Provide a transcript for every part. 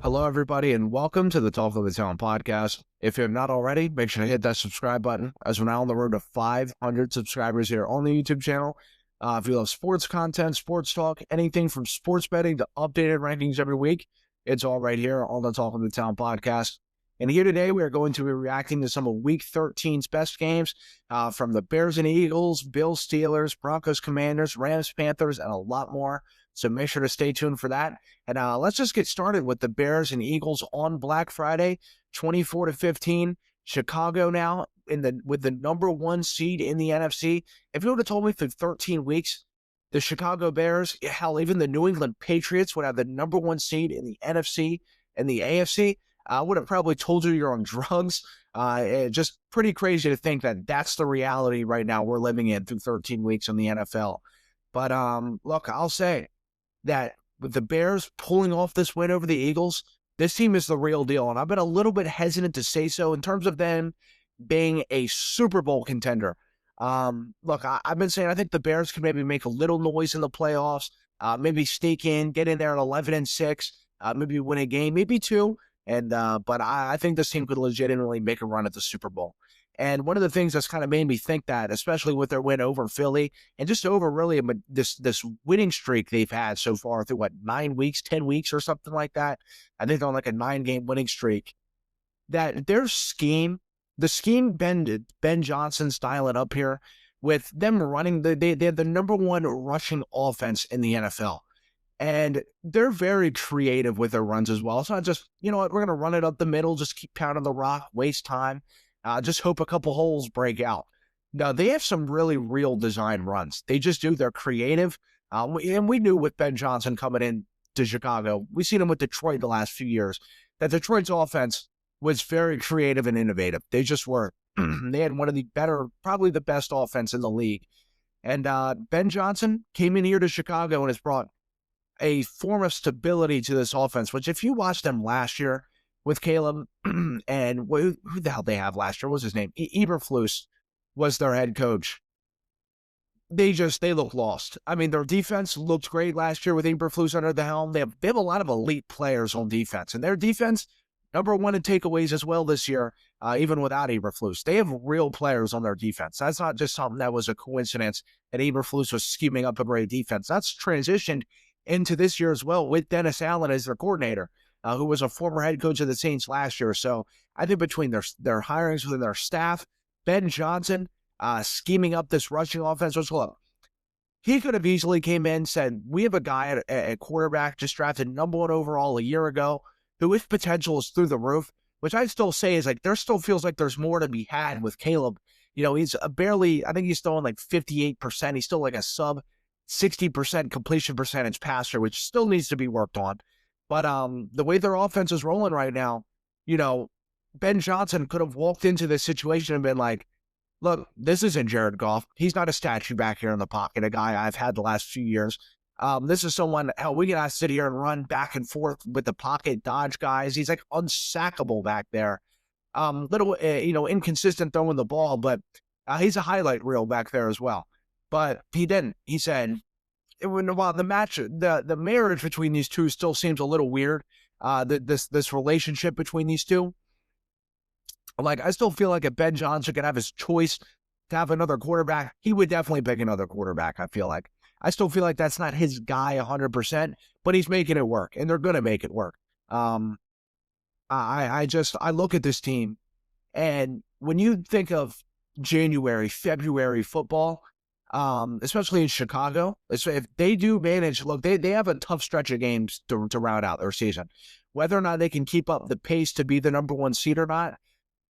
Hello, everybody, and welcome to the Talk of the Town podcast. If you have not already, make sure to hit that subscribe button, as we're now on the road to 500 subscribers here on the YouTube channel. If you love sports content, sports talk, anything from sports betting to updated rankings every week, it's all right here on the Talk of the Town podcast. And here today, we are going to be reacting to some of Week 13's best games from the Bears and Eagles, Bills, Steelers, Broncos-Commanders, Rams-Panthers, and a lot more. So make sure to stay tuned for that. And let's just get started with the Bears and Eagles on Black Friday, 24-15. Chicago now with the number one seed in the NFC. If you would have told me for 13 weeks, the Chicago Bears, hell, even the New England Patriots would have the number one seed in the NFC and the AFC, I would have probably told you you're on drugs. Just pretty crazy to think that that's the reality right now we're living in through 13 weeks in the NFL. But look, I'll say that with the Bears pulling off this win over the Eagles, this team is the real deal. And I've been a little bit hesitant to say so in terms of them being a Super Bowl contender. Look, I've been saying I think the Bears can maybe make a little noise in the playoffs, maybe sneak in, get in there at 11-6, maybe win a game, maybe two. But I think this team could legitimately make a run at the Super Bowl. And one of the things that's kind of made me think that, especially with their win over Philly and just over really this winning streak they've had so far through 9 weeks, 10 weeks or something like that. I think they're on like a 9-game winning streak. That their scheme, the scheme Ben Johnson styling up here with them running, they have the number one rushing offense in the NFL. And they're very creative with their runs as well. It's not just, you know what, we're going to run it up the middle, just keep pounding the rock, waste time. Just hope a couple holes break out. No, they have some really real design runs. They just do. They're creative. And we knew with Ben Johnson coming in to Chicago, we've seen him with Detroit the last few years, that Detroit's offense was very creative and innovative. They just were. They had one of the better, probably the best offense in the league. And Ben Johnson came in here to Chicago and has brought a form of stability to this offense, which if you watched them last year, with Caleb and who the hell they have last year? What was his name? Eberflus was their head coach. They look lost. I mean, their defense looked great last year with Eberflus under the helm. They have a lot of elite players on defense, and their defense, number one in takeaways as well this year, even without Eberflus. They have real players on their defense. That's not just something that was a coincidence that Eberflus was scheming up a great defense. That's transitioned into this year as well with Dennis Allen as their coordinator. Who was a former head coach of the Saints last year. So I think between their hirings within their staff, Ben Johnson scheming up this rushing offense, which look, he could have easily came in and said, we have a guy at quarterback just drafted number one overall a year ago, who his potential is through the roof, which I still say is like, there still feels like there's more to be had with Caleb. You know, he's I think he's throwing like 58%. He's still like a sub 60% completion percentage passer, which still needs to be worked on. But the way their offense is rolling right now, you know, Ben Johnson could have walked into this situation and been like, look, this isn't Jared Goff. He's not a statue back here in the pocket, a guy I've had the last few years. This is someone, hell, we can sit here and run back and forth with the pocket, dodge guys. He's like unsackable back there. Inconsistent throwing the ball, but he's a highlight reel back there as well. But he didn't. He said, while the marriage between these two still seems a little weird, this relationship between these two, like I still feel like if Ben Johnson could have his choice to have another quarterback, he would definitely pick another quarterback. I feel like I still feel like that's not his guy 100%, but he's making it work, and they're gonna make it work. I look at this team, and when you think of January, February football, especially in Chicago, if they do manage, look, they have a tough stretch of games to round out their season. Whether or not they can keep up the pace to be the number one seed or not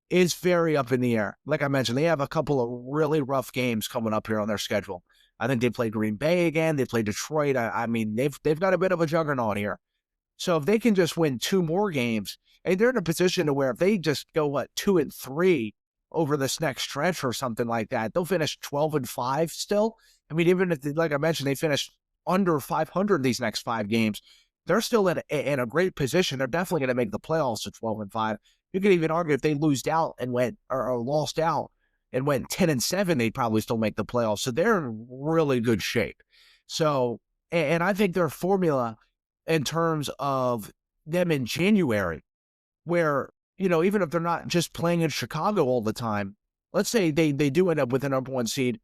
is very up in the air. Like I mentioned, they have a couple of really rough games coming up here on their schedule. I think they play Green Bay again. They play Detroit. I mean, they've got a bit of a juggernaut here. So if they can just win two more games, and they're in a position to where if they just go 2-3 over this next stretch or something like that, they'll finish 12-5 still. I mean, even if, like I mentioned, they finish under 500 these next 5 games, they're still in a great position. They're definitely going to make the playoffs at 12-5. You could even argue if they lost out and went 10-7, they'd probably still make the playoffs. So they're in really good shape. So, and I think their formula in terms of them in January where, even if they're not just playing in Chicago all the time, let's say they do end up with the number one seed,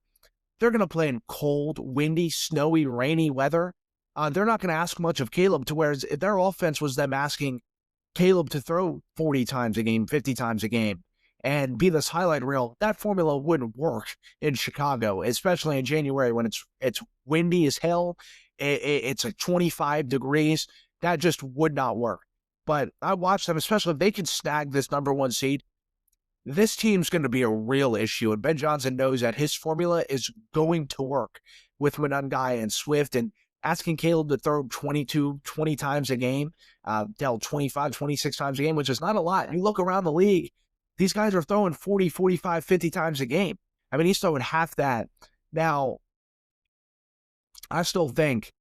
they're going to play in cold, windy, snowy, rainy weather. They're not going to ask much of Caleb, to whereas if their offense was them asking Caleb to throw 40 times a game, 50 times a game, and be this highlight reel, that formula wouldn't work in Chicago, especially in January when it's windy as hell. It's like 25 degrees. That just would not work. But I watch them, especially if they can snag this number one seed. This team's going to be a real issue, and Ben Johnson knows that his formula is going to work with Monangai and Swift, and asking Caleb to throw 20 times a game, dealt 25, 26 times a game, which is not a lot. You look around the league, these guys are throwing 40, 45, 50 times a game. I mean, he's throwing half that. Now, I still think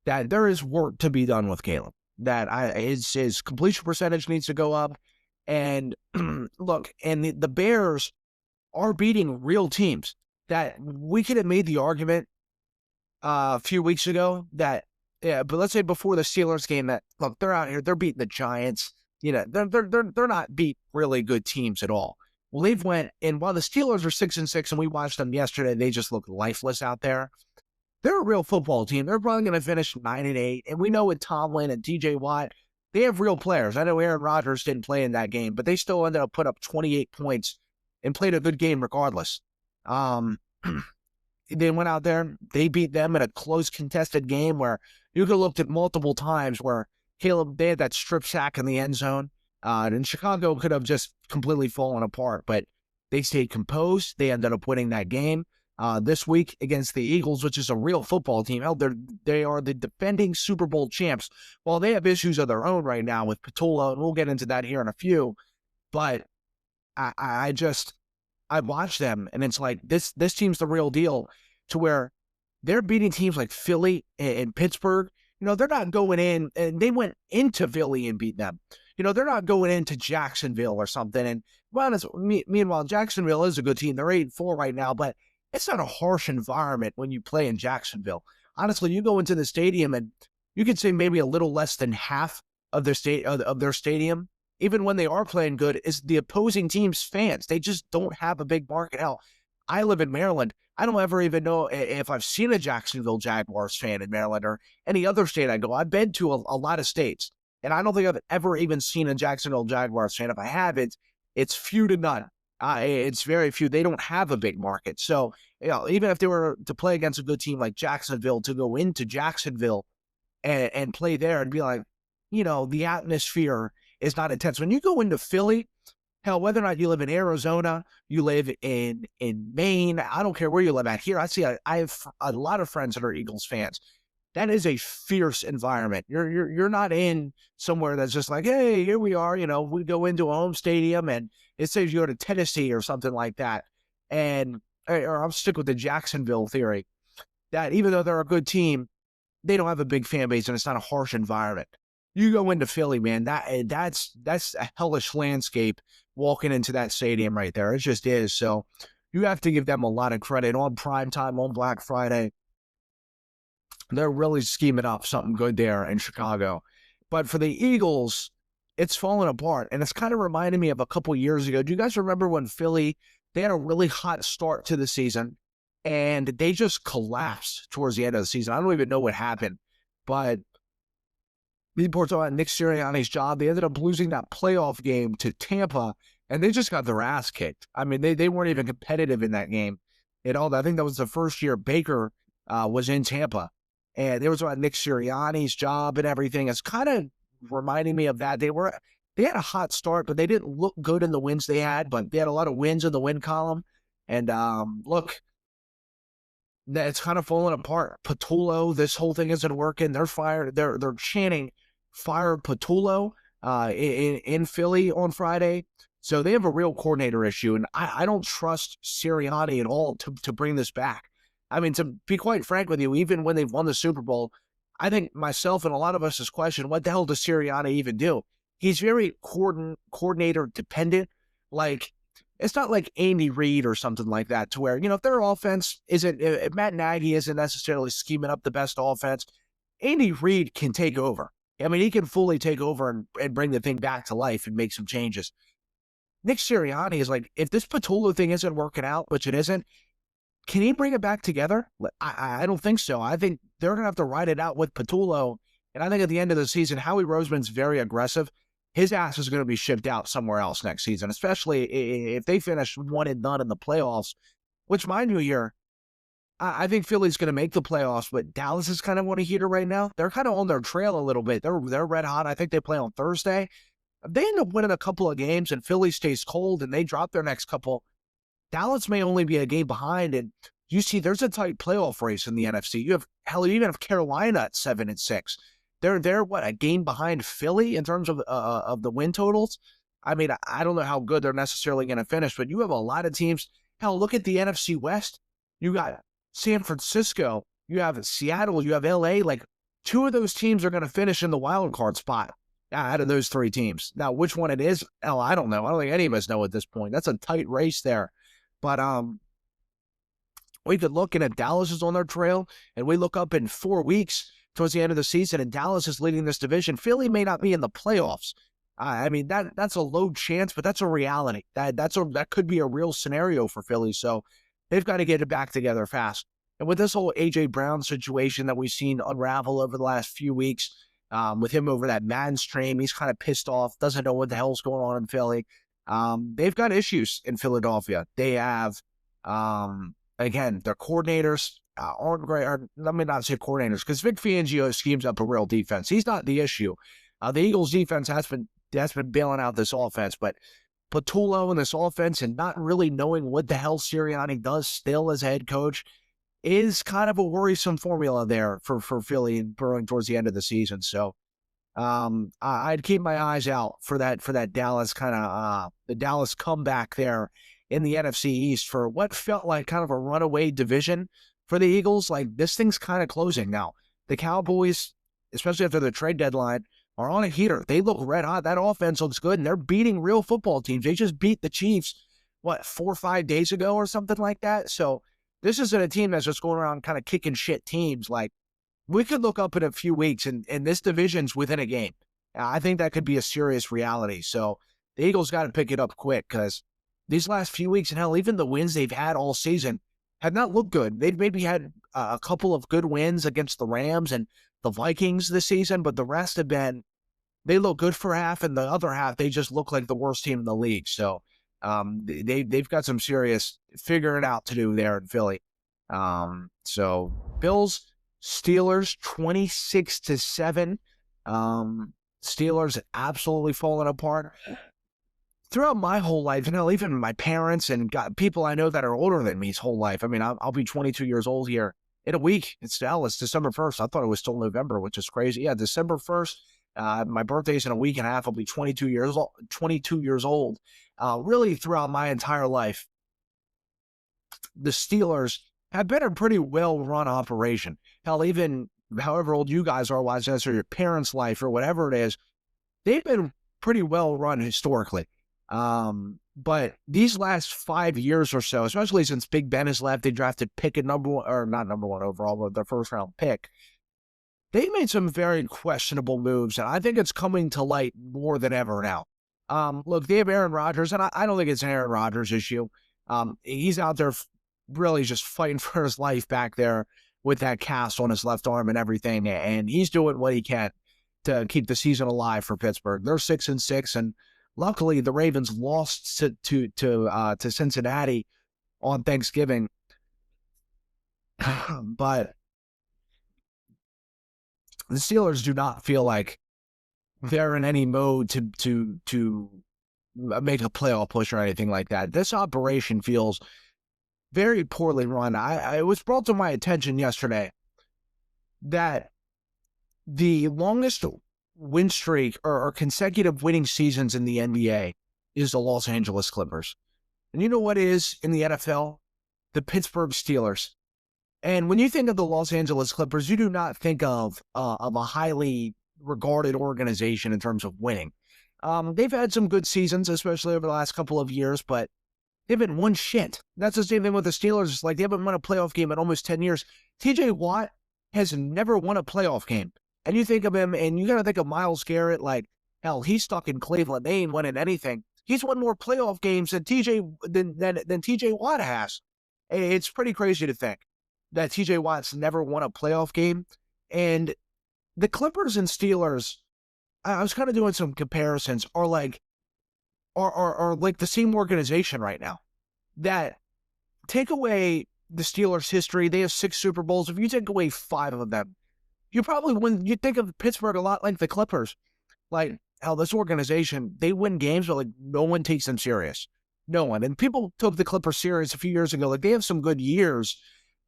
that there is work to be done with Caleb, that his completion percentage needs to go up. And look, and the Bears are beating real teams. That we could have made the argument a few weeks ago that, but let's say before the Steelers game, that look, they're out here, they're beating the Giants. They're not beat really good teams at all. Well, they've went, and while the Steelers are 6-6, and we watched them yesterday, they just look lifeless out there. They're a real football team. They're probably going to finish 9-8, and we know with Tomlin and T.J. Watt, they have real players. I know Aaron Rodgers didn't play in that game, but they still ended up put up 28 points and played a good game regardless. They went out there, they beat them in a close contested game where you could have looked at multiple times where Caleb, they had that strip sack in the end zone, and Chicago could have just completely fallen apart, but they stayed composed. They ended up winning that game this week against the Eagles, which is a real football team. Hell, they are the defending Super Bowl champs. Well, they have issues of their own right now with Patullo, and we'll get into that here in a few, but I watch them, and it's like this team's the real deal, to where they're beating teams like Philly and Pittsburgh. They're not going in, and they went into Philly and beat them. They're not going into Jacksonville or something. And meanwhile, Jacksonville is a good team. They're 8-4 right now, but it's not a harsh environment when you play in Jacksonville. Honestly, you go into the stadium, and you could say maybe a little less than half of their stadium, even when they are playing good, is the opposing team's fans. They just don't have a big market. Hell, I live in Maryland. I don't ever even know if I've seen a Jacksonville Jaguars fan in Maryland or any other state I go. I've been to a lot of states, and I don't think I've ever even seen a Jacksonville Jaguars fan. If I have, it's few to none. It's very few. They don't have a big market. So, even if they were to play against a good team like Jacksonville, to go into Jacksonville and play there and be like, the atmosphere is not intense. When you go into Philly, hell, whether or not you live in Arizona, you live in Maine, I don't care where you live at. Here, I have a lot of friends that are Eagles fans. That is a fierce environment. You're not in somewhere that's just like, hey, here we are. We go into a home stadium, and it says you go to Tennessee or something like that. Or I'll stick with the Jacksonville theory, that even though they're a good team, they don't have a big fan base, and it's not a harsh environment. You go into Philly, man, that's a hellish landscape walking into that stadium right there. It just is. So you have to give them a lot of credit on prime time, on Black Friday. They're really scheming up something good there in Chicago. But for the Eagles, it's fallen apart. And it's kind of reminding me of a couple years ago. Do you guys remember when Philly, they had a really hot start to the season, and they just collapsed towards the end of the season? I don't even know what happened. But reports on Nick Sirianni's job, they ended up losing that playoff game to Tampa, and they just got their ass kicked. I mean, they weren't even competitive in that game at all. I think that was the first year Baker was in Tampa, and it was about Nick Sirianni's job and everything. It's kind of reminding me of that. They had a hot start, but they didn't look good in the wins they had, but they had a lot of wins in the win column. And look, it's kind of falling apart. Patullo, this whole thing isn't working. They're fired. They're chanting "Fire Patullo" in Philly on Friday. So they have a real coordinator issue, and I don't trust Sirianni at all to bring this back. I mean, to be quite frank with you, even when they've won the Super Bowl, I think myself and a lot of us has questioned, what the hell does Sirianni even do? He's very coordinator dependent. Like, it's not like Andy Reid or something like that, to where, if their offense isn't, if Matt Nagy isn't necessarily scheming up the best offense, Andy Reid can take over. I mean, he can fully take over and bring the thing back to life and make some changes. Nick Sirianni is like, if this Patullo thing isn't working out, which it isn't, can he bring it back together? I don't think so. I think they're going to have to ride it out with Patullo. And I think at the end of the season, Howie Roseman's very aggressive. His ass is going to be shipped out somewhere else next season, especially if they finish 1-0 in the playoffs, which, mind you, here, I think Philly's going to make the playoffs, but Dallas is kind of on a heater right now. They're kind of on their trail a little bit. They're red hot. I think they play on Thursday. If they end up winning a couple of games and Philly stays cold and they drop their next couple, Dallas may only be a game behind. And you see, there's a tight playoff race in the NFC. You even have Carolina at 7-6. They're what, a game behind Philly in terms of the win totals. I mean, I don't know how good they're necessarily going to finish, but you have a lot of teams. Hell, look at the NFC West. You got San Francisco, you have Seattle, you have LA. Like, two of those teams are going to finish in the wild card spot out of those three teams. Now, which one it is, hell, I don't know. I don't think any of us know at this point. That's a tight race there. But we could look, and if Dallas is on their trail, and we look up in 4 weeks towards the end of the season, and Dallas is leading this division, Philly may not be in the playoffs. I mean, that's a low chance, but that's a reality. That could be a real scenario for Philly. So they've got to get it back together fast. And with this whole A.J. Brown situation that we've seen unravel over the last few weeks, with him over that Madden stream, he's kind of pissed off, doesn't know what the hell's going on in Philly. They've got issues in Philadelphia. They have, again, their coordinators aren't great. Or let me not say coordinators, because Vic Fangio schemes up a real defense. He's not the issue. The Eagles' defense has been bailing out this offense, but Patullo and this offense and not really knowing what the hell Sirianni does still as a head coach is kind of a worrisome formula there for Philly and Brewing towards the end of the season. So I'd keep my eyes out for that Dallas the Dallas comeback there in the NFC East for what felt like kind of a runaway division for the Eagles. Like, this thing's kind of closing now. The Cowboys, especially after the trade deadline, are on a heater. They look red hot. That offense looks good, and they're beating real football teams. They just beat the Chiefs, 4 or 5 days ago or something like that? So this isn't a team that's just going around kind of kicking shit teams. Like, we could look up in a few weeks, and this division's within a game. I think that could be a serious reality. So the Eagles got to pick it up quick, because these last few weeks, and hell, even the wins they've had all season have not looked good. They've maybe had a couple of good wins against the Rams and the Vikings this season, but the rest have been, they look good for half, and the other half, they just look like the worst team in the league. So they've got some serious figuring out to do there in Philly. So Bills, Steelers, 26-7. Steelers absolutely falling apart. Throughout my whole life, even my parents and people I know that are older than me's whole life. I mean, I'll be 22 years old here in a week. It's December 1st. I thought it was still November, which is crazy. Yeah, December 1st. My birthday's in a week and a half. I'll be 22 years old. Really, throughout my entire life, the Steelers have been a pretty well-run operation. Hell, even however old you guys are, whether it's your parents' life or whatever it is, they've been pretty well-run historically. But these last 5 years or so, especially since Big Ben has left, they drafted pick at not number one overall, but their first-round pick. They made some very questionable moves, and I think it's coming to light more than ever now. Look, they have Aaron Rodgers, and I don't think it's an Aaron Rodgers issue. He's out there really just fighting for his life back there with that cast on his left arm and everything, and he's doing what he can to keep the season alive for Pittsburgh. They're 6-6, and luckily the Ravens lost to Cincinnati on Thanksgiving, but the Steelers do not feel like they're in any mode to make a playoff push or anything like that. This operation feels very poorly run. It was brought to my attention yesterday that the longest win streak or consecutive winning seasons in the NBA is the Los Angeles Clippers. And you know what is in the NFL? The Pittsburgh Steelers. And when you think of the Los Angeles Clippers, you do not think of a highly regarded organization in terms of winning. They've had some good seasons, especially over the last couple of years, but they haven't won shit. That's the same thing with the Steelers. It's like they haven't won a playoff game in almost 10 years. TJ Watt has never won a playoff game And you think of him, and you got to think of Myles Garrett. Like, hell, he's stuck in Cleveland. They ain't winning anything. He's won more playoff games than TJ Watt has. It's pretty crazy to think that TJ Watt's never won a playoff game. And the Clippers and Steelers, I was kind of doing some comparisons, are like the same organization right now. That take away the Steelers' history, they have 6 Super Bowls. If you take away 5 of them, you probably win. You think of Pittsburgh a lot like the Clippers. Like, hell, this organization, they win games, but like no one takes them serious. No one. And people took the Clippers serious a few years ago. Like, they have some good years,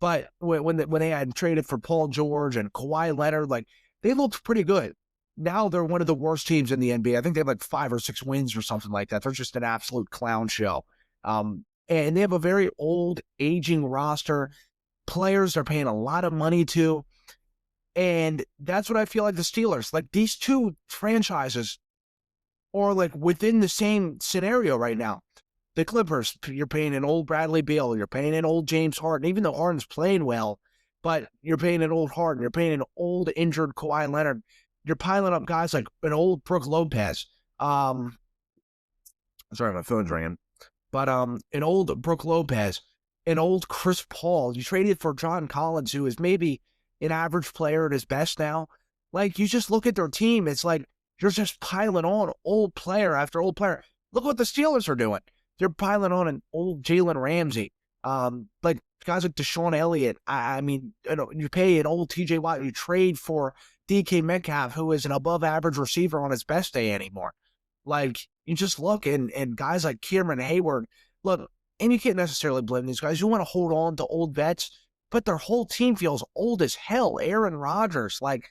but when they had traded for Paul George and Kawhi Leonard, like, they looked pretty good. Now they're one of the worst teams in the NBA. I think they have like 5 or 6 wins or something like that. They're just an absolute clown show. And they have a very old, aging roster. Players are paying a lot of money to. And that's what I feel like the Steelers, like, these two franchises are like within the same scenario right now. The Clippers, you're paying an old Bradley Beal, you're paying an old James Harden, even though Harden's playing well, but you're paying an old Harden, you're paying an old injured Kawhi Leonard. You're piling up guys like an old Brook Lopez. Sorry, my phone's ringing. But an old Brook Lopez, an old Chris Paul. You traded for John Collins, who is maybe an average player at his best now. Like, you just look at their team, it's like you're just piling on old player after old player. Look what the Steelers are doing. They're piling on an old Jalen Ramsey. Like guys like Deshaun Elliott. I mean, you pay an old TJ Watt, you trade for DK Metcalf, who is an above average receiver on his best day anymore. Like, you just look, and guys like Cameron Hayward, look, and you can't necessarily blame these guys. You want to hold on to old vets, but their whole team feels old as hell. Aaron Rodgers, like,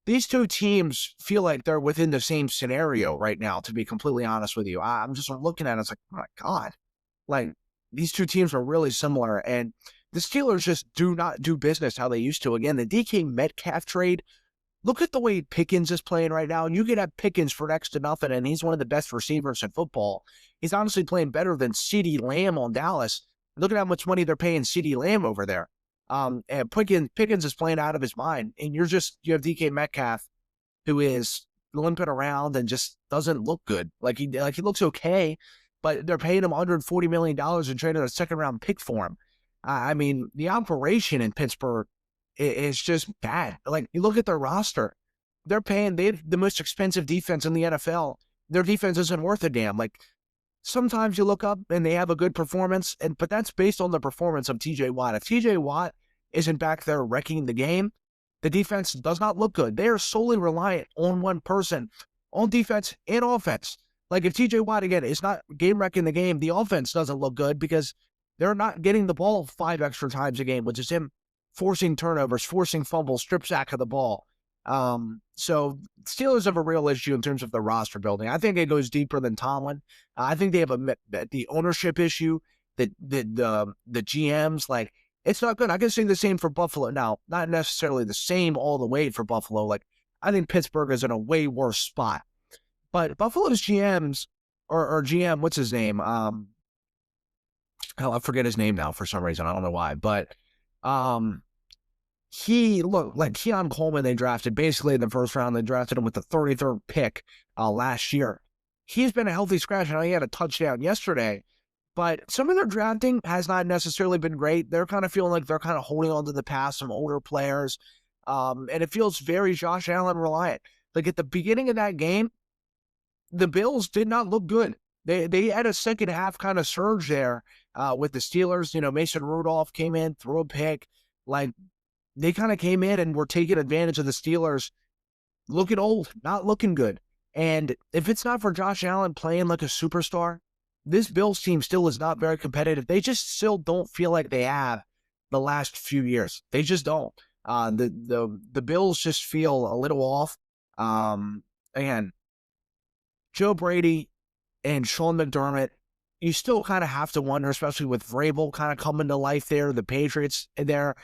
these two teams feel like they're within the same scenario right now, to be completely honest with you. I'm just looking at it, it's like, oh my God. Like, these two teams are really similar, and the Steelers just do not do business how they used to. Again, the DK Metcalf trade, look at the way Pickens is playing right now, and you could have Pickens for next to nothing, and he's one of the best receivers in football. He's honestly playing better than CeeDee Lamb on Dallas. Look at how much money they're paying CeeDee Lamb over there. And Pickens is playing out of his mind, and you have DK Metcalf, who is limping around and just doesn't look good. Like he looks okay, but they're paying him $140 million and trading a second-round pick for him. I mean, the operation in Pittsburgh is just bad. Like, you look at their roster, they have the most expensive defense in the NFL. Their defense isn't worth a damn. Like, sometimes you look up and they have a good performance, but that's based on the performance of TJ Watt. If TJ Watt isn't back there wrecking the game, the defense does not look good. They are solely reliant on one person on defense and offense. Like, if TJ Watt, again, is not game-wrecking the game, the offense doesn't look good because they're not getting the ball 5 extra times a game, which is him forcing turnovers, forcing fumbles, strip sack of the ball. So Steelers have a real issue in terms of the roster building. I think it goes deeper than Tomlin. I think they have the ownership issue, the GMs. Like, it's not good. I can say the same for Buffalo. Now, not necessarily the same all the way for Buffalo. Like, I think Pittsburgh is in a way worse spot. But Buffalo's GMs, or GM, what's his name? Hell, I forget his name now for some reason. I don't know why. But he looked like Keon Coleman, they drafted basically in the first round. They drafted him with the 33rd pick last year. He's been a healthy scratch. I know he had a touchdown yesterday, but some of their drafting has not necessarily been great. They're kind of feeling like they're kind of holding on to the past, some older players. And it feels very Josh Allen reliant. Like, at the beginning of that game, the Bills did not look good. They had a second half kind of surge there with the Steelers. You know, Mason Rudolph came in, threw a pick. Like, they kind of came in and were taking advantage of the Steelers looking old, not looking good. And if it's not for Josh Allen playing like a superstar, this Bills team still is not very competitive. They just still don't feel like they have the last few years. They just don't. The Bills just feel a little off. Again, Joe Brady and Sean McDermott, you still kind of have to wonder, especially with Vrabel kind of coming to life there, the Patriots there.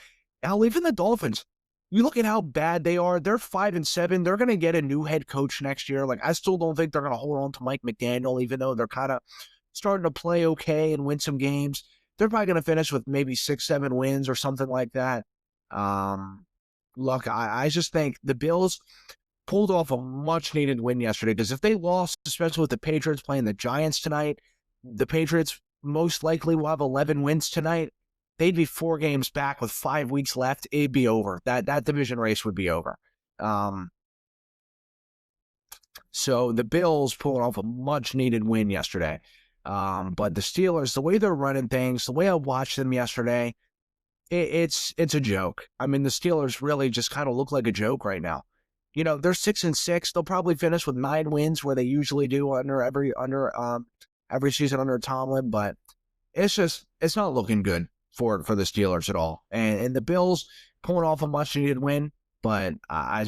Hell, even the Dolphins, you look at how bad they are. They're 5-7. They're going to get a new head coach next year. Like, I still don't think they're going to hold on to Mike McDaniel, even though they're kind of starting to play okay and win some games. They're probably going to finish with maybe 6-7 wins or something like that. look, I just think the Bills pulled off a much-needed win yesterday, because if they lost, especially with the Patriots playing the Giants tonight, the Patriots most likely will have 11 wins tonight. They'd be 4 games back with 5 weeks left. It'd be over. That division race would be over. So the Bills pulled off a much-needed win yesterday. But the Steelers, the way they're running things, the way I watched them yesterday, it's a joke. I mean, the Steelers really just kind of look like a joke right now. You know, they're 6-6. They'll probably finish with 9 wins, where they usually do every season under Tomlin. But it's not looking good for the Steelers at all. And the Bills pulling off a much needed win, but I'm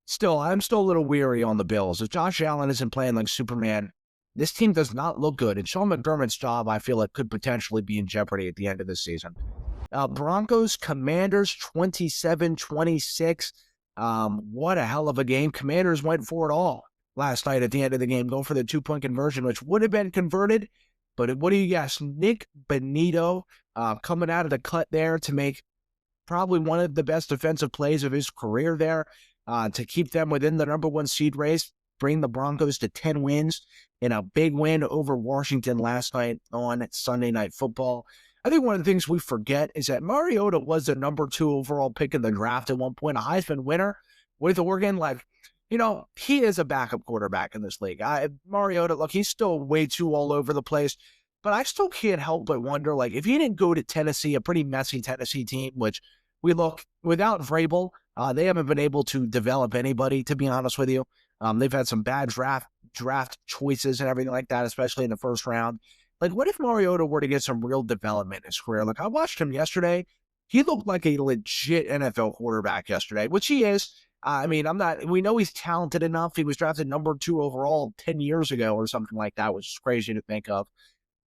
still a little weary on the Bills. If Josh Allen isn't playing like Superman, this team does not look good. And Sean McDermott's job, I feel like, could potentially be in jeopardy at the end of the season. Broncos-Commanders 27-26. What a hell of a game. Commanders went for it all last night at the end of the game, going for the 2-point conversion, which would have been converted. But what do you guess? Nick Bonito coming out of the cut there to make probably one of the best defensive plays of his career there, to keep them within the number 1 seed race, bring the Broncos to 10 wins in a big win over Washington last night on Sunday Night Football. I think one of the things we forget is that Mariota was the number 2 overall pick in the draft at one point, a Heisman winner with Oregon. Like, you know, he is a backup quarterback in this league. Mariota, look, he's still way too all over the place, but I still can't help but wonder, like, if he didn't go to Tennessee, a pretty messy Tennessee team, which we look, without Vrabel, they haven't been able to develop anybody, to be honest with you. They've had some bad draft choices and everything like that, especially in the first round. Like, what if Mariota were to get some real development in his career? Like, I watched him yesterday. He looked like a legit NFL quarterback yesterday, which he is. I mean, we know he's talented enough. He was drafted number 2 overall 10 years ago or something like that, which is crazy to think of.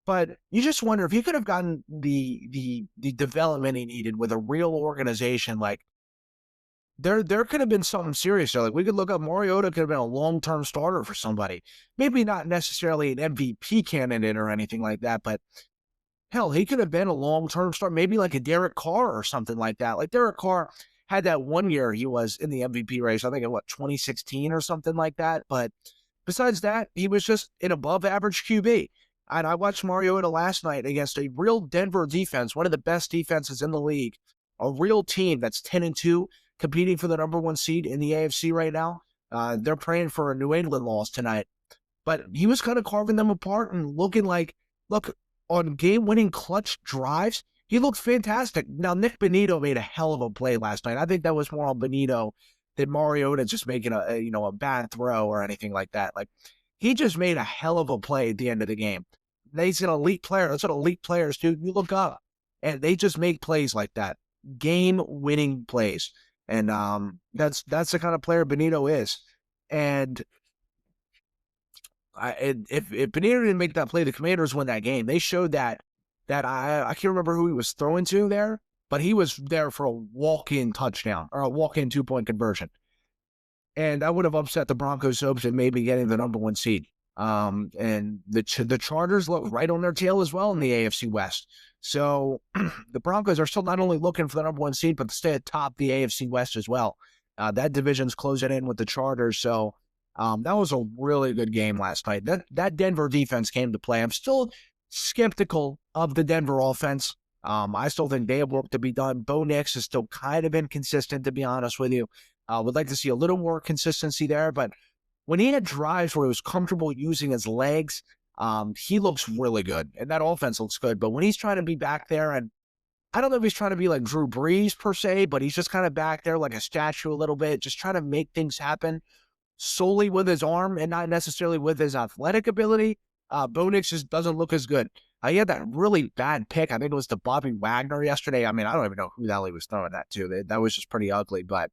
But you just wonder if he could have gotten the development he needed with a real organization. Like, there could have been something serious there. Like, we could look up Mariota could have been a long-term starter for somebody. Maybe not necessarily an MVP candidate or anything like that, but hell, he could have been a long-term starter, maybe like a Derek Carr or something like that. Like, Derek Carr had that one year he was in the MVP race, I think in 2016 or something like that. But besides that, he was just an above-average QB. And I watched Mariota last night against a real Denver defense, one of the best defenses in the league, a real team that's 10-2, competing for the number 1 seed in the AFC right now. They're praying for a New England loss tonight. But he was kind of carving them apart and looking like, look, on game-winning clutch drives, he looked fantastic. Now, Nick Bonito made a hell of a play last night. I think that was more on Bonito than Mariota just making a bad throw or anything like that. Like, he just made a hell of a play at the end of the game. He's an elite player. That's what elite players do. You look up, and they just make plays like that, game-winning plays. And that's the kind of player Bonito is. And if Bonito didn't make that play, the Commanders win that game. They showed that I can't remember who he was throwing to there, but he was there for a walk-in touchdown or a walk-in 2-point conversion. And I would have upset the Broncos' hopes of maybe getting the number 1 seed. And the Chargers look right on their tail as well in the AFC West. So the Broncos are still not only looking for the number 1 seed, but to stay atop the AFC West as well. That division's closing in with the Chargers. So that was a really good game last night. That Denver defense came to play. I'm still skeptical of the Denver offense. I still think they have work to be done. Bo Nix is still kind of inconsistent, to be honest with you. Would like to see a little more consistency there, but when he had drives where he was comfortable using his legs, he looks really good, and that offense looks good. But when he's trying to be back there, and I don't know if he's trying to be like Drew Brees per se, but he's just kind of back there like a statue a little bit, just trying to make things happen solely with his arm and not necessarily with his athletic ability, Bo Nix just doesn't look as good. He had that really bad pick. I think it was to Bobby Wagner yesterday. I mean, I don't even know who the hell he was throwing that to. That was just pretty ugly, but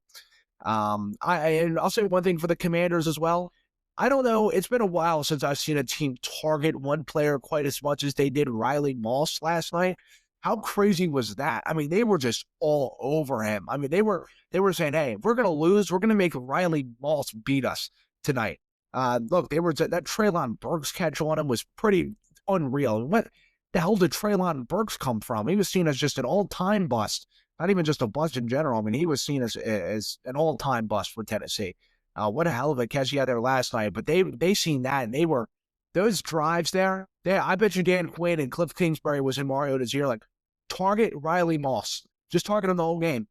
and I'll say one thing for the Commanders as well. I don't know. It's been a while since I've seen a team target one player quite as much as they did Riley Moss last night. How crazy was that? I mean, they were just all over him. I mean, they were saying, "Hey, if we're gonna lose, we're gonna make Riley Moss beat us tonight." Look, that Treylon Burks catch on him was pretty unreal. What the hell did Treylon Burks come from? He was seen as just an all-time bust not even just a bust in general. I mean, he was seen as an all-time bust for Tennessee. What a hell of a catch he had there last night. But they seen that, and they were those drives there. I bet you Dan Quinn and Cliff Kingsbury was in Mariota's ear like, target Riley Moss. Just target him the whole game.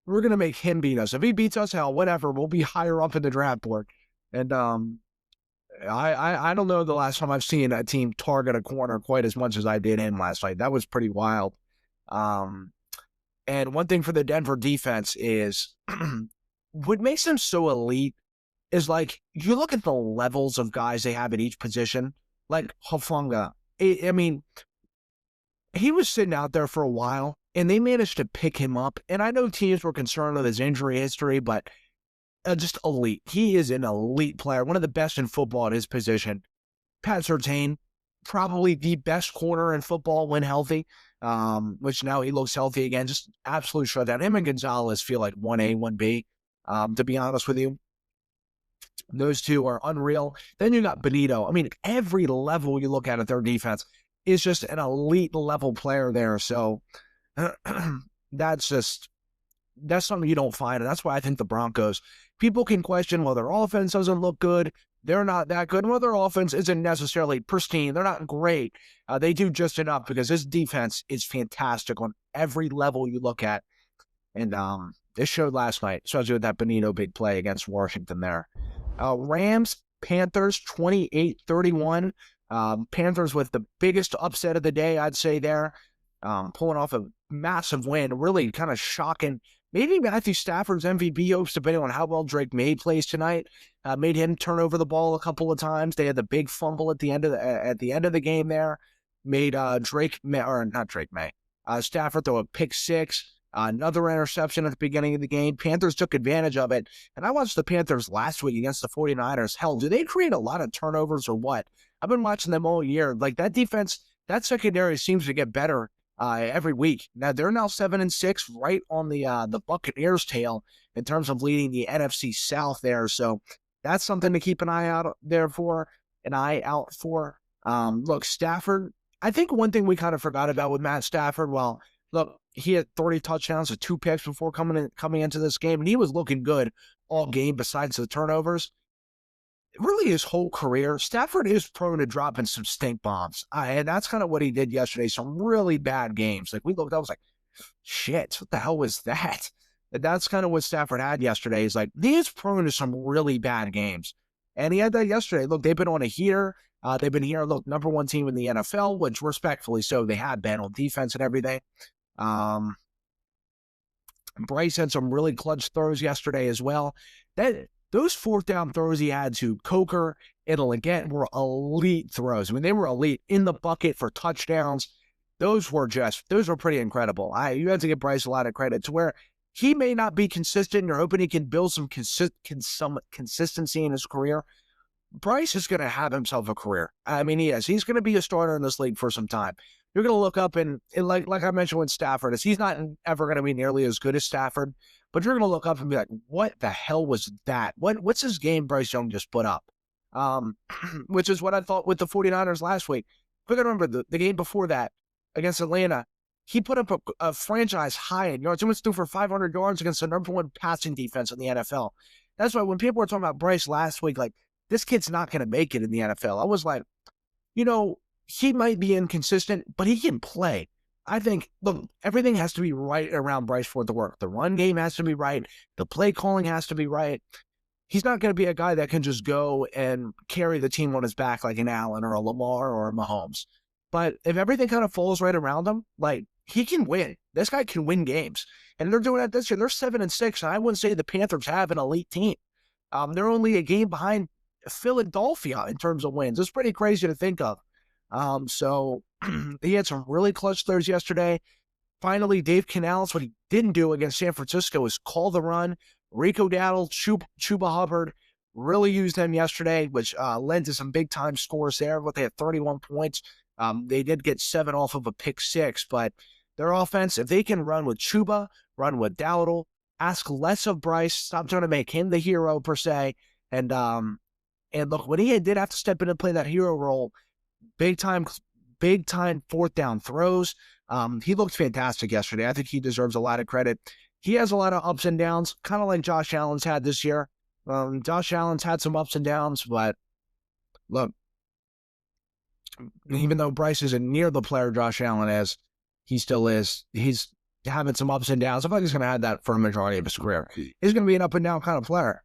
We're going to make him beat us. If he beats us, hell, whatever. We'll be higher up in the draft board. And I don't know the last time I've seen a team target a corner quite as much as I did him last night. That was pretty wild. And one thing for the Denver defense is what makes them so elite is like you look at the levels of guys they have at each position. Like Hufanga. I mean, he was sitting out there for a while, and they managed to pick him up. And I know teams were concerned with his injury history, but just elite. He is an elite player, one of the best in football at his position. Pat Surtain, probably the best corner in football when healthy, which now he looks healthy again. Just absolute shutdown. Him and Gonzalez feel like 1A, 1B, to be honest with you. Those two are unreal. Then you got Benito. I mean, every level you look at their defense is just an elite level player there. So that's something you don't find. And that's why I think the Broncos, people can question, well, their offense doesn't look good. They're not that good. Well, their offense isn't necessarily pristine. They're not great. They do just enough because this defense is fantastic on every level you look at. And this showed last night, especially with that Benito big play against Washington there. Rams-Panthers 28-31. Panthers with the biggest upset of the day, I'd say there. Pulling off a massive win, really kind of shocking. Maybe Matthew Stafford's MVP hopes, depending on how well Drake May plays tonight, made him turn over the ball a couple of times. They had the big fumble at the end of the game there, made Stafford throw a pick six, another interception at the beginning of the game. Panthers took advantage of it, and I watched the Panthers last week against the 49ers. Hell, do they create a lot of turnovers or what? I've been watching them all year. Like that defense, that secondary seems to get better every week. Now they're now 7-6, right on the Buccaneers' tail in terms of leading the NFC South there. So that's something to keep an eye out for. Look, Stafford. I think one thing we kind of forgot about with Matt Stafford. Well, look, he had 30 touchdowns with 2 picks before coming into this game, and he was looking good all game. Besides the turnovers. Really, his whole career, Stafford is prone to dropping some stink bombs. And that's kind of what he did yesterday. Some really bad games. Like, we looked, I was like, shit, what the hell was that? And that's kind of what Stafford had yesterday. He's like, he is prone to some really bad games. And he had that yesterday. Look, they've been on a heater. They've been here, look, number 1 team in the NFL, which respectfully so they have been on defense and everything. Bryce had some really clutch throws yesterday as well. Those 4th down throws he had to Coker and Leggett were elite throws. I mean, they were elite in the bucket for touchdowns. Those were pretty incredible. You have to give Bryce a lot of credit to where he may not be consistent. You're hoping he can build some consistency in his career. Bryce is going to have himself a career. I mean, he is. He's going to be a starter in this league for some time. You're going to look up and like I mentioned with Stafford, he's not ever going to be nearly as good as Stafford. But you're going to look up and be like, what the hell was that? What's this game Bryce Young just put up? Which is what I thought with the 49ers last week. Quick, I remember the game before that against Atlanta. He put up a franchise high in yards. He went through for 500 yards against the number 1 passing defense in the NFL. That's why when people were talking about Bryce last week, like, this kid's not going to make it in the NFL. I was like, he might be inconsistent, but he can play. I think, look, everything has to be right around Bryce for it to work. The run game has to be right. The play calling has to be right. He's not going to be a guy that can just go and carry the team on his back like an Allen or a Lamar or a Mahomes. But if everything kind of falls right around him, like, he can win. This guy can win games. And they're doing that this year. They're 7-6, and I wouldn't say the Panthers have an elite team. They're only a game behind Philadelphia in terms of wins. It's pretty crazy to think of. So he had some really clutch throws yesterday. Finally, Dave Canales, what he didn't do against San Francisco is call the run. Rico Dowdle, Chuba Hubbard really used them yesterday, which led to some big-time scores there. But they had 31 points. They did get 7 off of a pick 6, but their offense, if they can run with Chuba, run with Dowdle, ask less of Bryce, stop trying to make him the hero per se, and look, when he did have to step in and play that hero role, big time big-time fourth-down throws. He looked fantastic yesterday. I think he deserves a lot of credit. He has a lot of ups and downs, kind of like Josh Allen's had this year. Josh Allen's had some ups and downs, but look, even though Bryce isn't near the player Josh Allen is, he still is. He's having some ups and downs. I feel like he's going to have that for a majority of his career. He's going to be an up-and-down kind of player.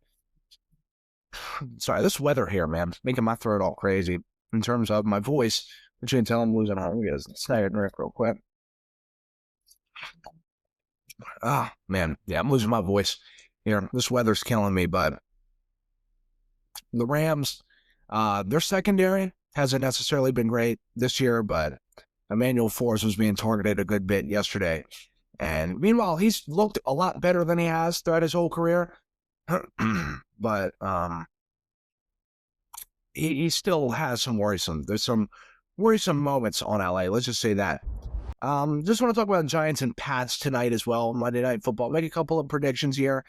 Sorry, this weather here, man, making my throat all crazy in terms of my voice. Which you can tell I'm losing heart. Let's snag it real quick. Man. Yeah, I'm losing my voice here. This weather's killing me, but the Rams, their secondary hasn't necessarily been great this year, but Emmanuel Forbes was being targeted a good bit yesterday. And meanwhile, he's looked a lot better than he has throughout his whole career. But he still has some worrisome. There's some worrisome moments on LA. Let's just say that. Just want to talk about Giants and Pats tonight as well. Monday Night Football. Make a couple of predictions here.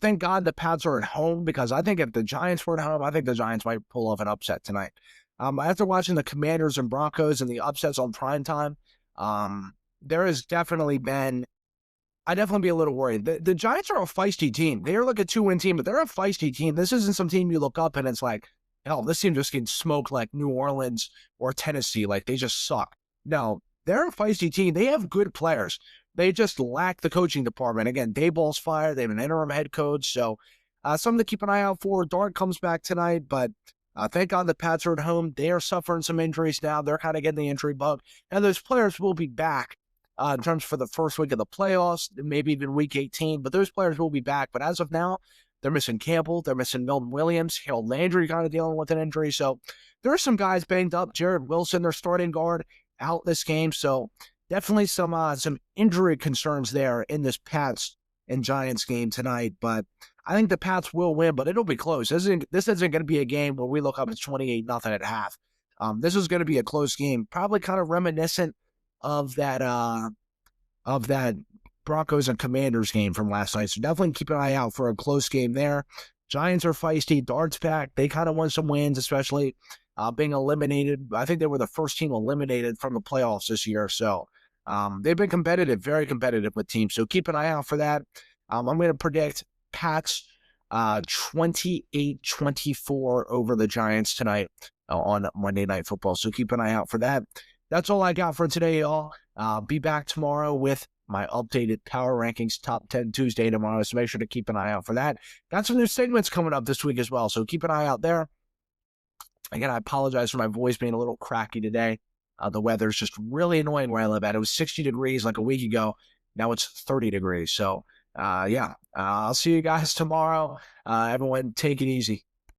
Thank God the Pats are at home, because I think if the Giants were at home, I think the Giants might pull off an upset tonight. After watching the Commanders and Broncos and the upsets on primetime, there has definitely been. I'd definitely be a little worried. The Giants are a feisty team. They are like a 2-win team, but they're a feisty team. This isn't some team you look up and it's like, hell, this team just gets smoked like New Orleans or Tennessee. Like, they just suck. No, they're a feisty team. They have good players. They just lack the coaching department. Again, Daboll's fired. They have an interim head coach. So something to keep an eye out for. Dart comes back tonight, but thank God the Pats are at home. They are suffering some injuries now. They're kind of getting the injury bug. And those players will be back in terms for the first week of the playoffs, maybe even week 18. But those players will be back. But as of now, they're missing Campbell. They're missing Milton Williams. Harold Landry kind of dealing with an injury. So there are some guys banged up. Jared Wilson, their starting guard, out this game. So definitely some injury concerns there in this Pats and Giants game tonight. But I think the Pats will win, but it'll be close. This isn't going to be a game where we look up it's 28-0 at half. This is going to be a close game, probably kind of reminiscent of that Broncos and Commanders game from last night. So definitely keep an eye out for a close game there. Giants are feisty. Dart's back. They kind of won some wins, especially being eliminated. I think they were the first team eliminated from the playoffs this year. So they've been competitive, very competitive with teams. So keep an eye out for that. I'm going to predict Pats 28-24 over the Giants tonight on Monday Night Football. So keep an eye out for that. That's all I got for today, y'all. Be back tomorrow with my updated Power Rankings Top 10 Tuesday tomorrow, so make sure to keep an eye out for that. Got some new segments coming up this week as well, so keep an eye out there. Again, I apologize for my voice being a little cracky today. The weather's just really annoying where I live at. It was 60 degrees like a week ago. Now it's 30 degrees. So, I'll see you guys tomorrow. Everyone, take it easy.